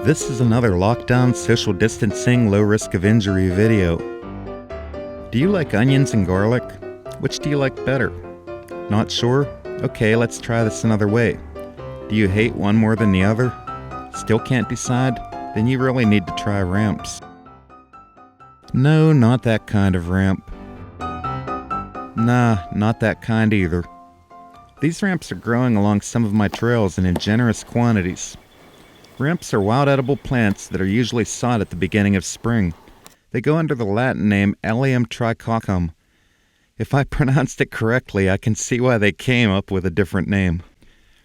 This is another lockdown, social distancing, low risk of injury video. Do you like onions and garlic? Which do you like better? Not sure? Okay, let's try this another way. Do you hate one more than the other? Still can't decide? Then you really need to try ramps. No, not that kind of ramp. Nah, not that kind either. These ramps are growing along some of my trails and in generous quantities. Ramps are wild edible plants that are usually sought at the beginning of spring. They go under the Latin name Allium tricoccum. If I pronounced it correctly, I can see why they came up with a different name.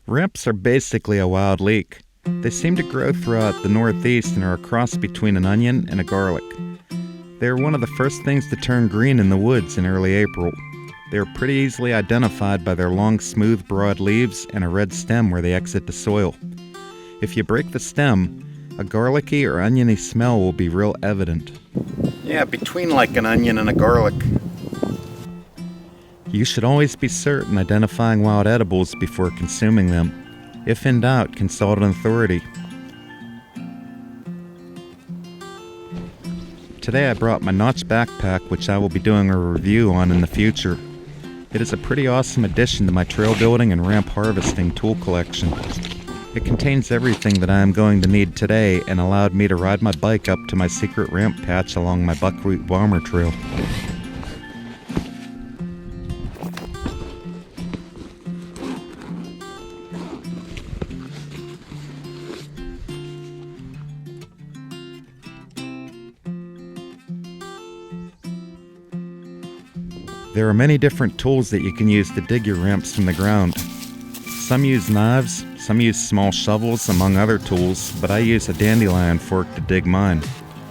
Ramps are basically a wild leek. They seem to grow throughout the Northeast and are a cross between an onion and a garlic. They are one of the first things to turn green in the woods in early April. They are pretty easily identified by their long, smooth, broad leaves and a red stem where they exit the soil. If you break the stem, a garlicky or oniony smell will be real evident. Yeah, between like an onion and a garlic. You should always be certain identifying wild edibles before consuming them. If in doubt, consult an authority. Today I brought my Notch backpack, which I will be doing a review on in the future. It is a pretty awesome addition to my trail building and ramp harvesting tool collection. It contains everything that I am going to need today and allowed me to ride my bike up to my secret ramp patch along my buckwheat bomber trail. There are many different tools that you can use to dig your ramps from the ground. Some use knives, some use small shovels, among other tools, but I use a dandelion fork to dig mine.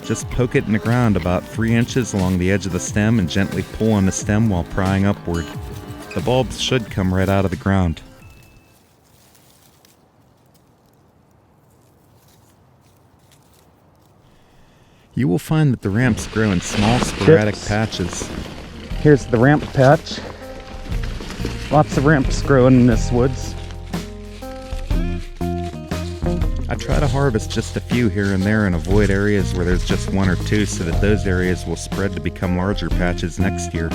Just poke it in the ground about 3 inches along the edge of the stem and gently pull on the stem while prying upward. The bulbs should come right out of the ground. You will find that the ramps grow in small, sporadic patches. Here's the ramp patch. Lots of ramps growing in this woods. I try to harvest just a few here and there and avoid areas where there's just 1 or 2 so that those areas will spread to become larger patches next year.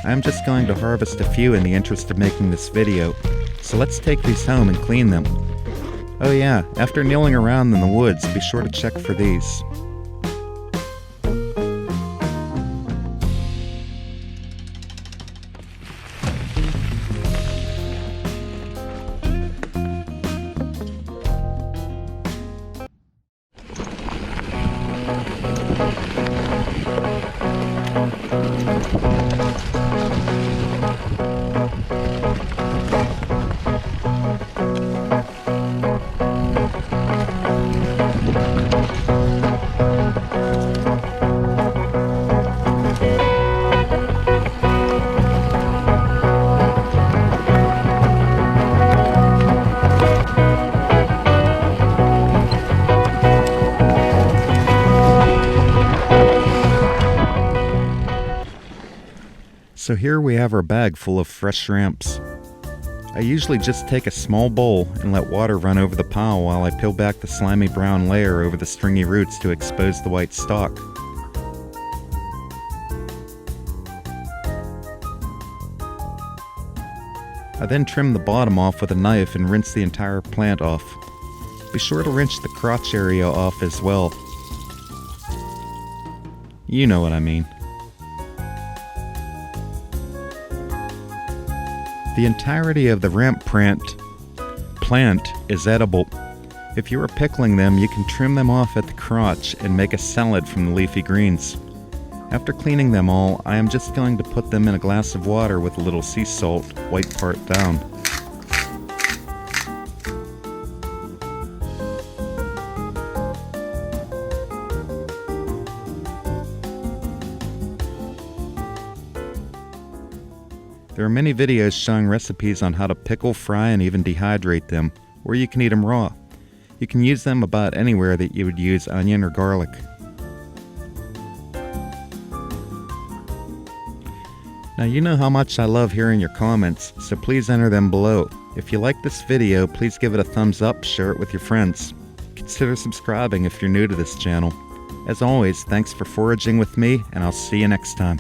I'm just going to harvest a few in the interest of making this video, so let's take these home and clean them. Oh yeah, after kneeling around in the woods, be sure to check for these. So here we have our bag full of fresh ramps. I usually just take a small bowl and let water run over the pile while I peel back the slimy brown layer over the stringy roots to expose the white stalk. I then trim the bottom off with a knife and rinse the entire plant off. Be sure to rinse the crotch area off as well. You know what I mean. The entirety of the ramp plant is edible. If you are pickling them, you can trim them off at the crotch and make a salad from the leafy greens. After cleaning them all, I am just going to put them in a glass of water with a little sea salt, white part down. There are many videos showing recipes on how to pickle, fry, and even dehydrate them, or you can eat them raw. You can use them about anywhere that you would use onion or garlic. Now you know how much I love hearing your comments, so please enter them below. If you like this video, please give it a thumbs up, share it with your friends. Consider subscribing if you're new to this channel. As always, thanks for foraging with me, and I'll see you next time.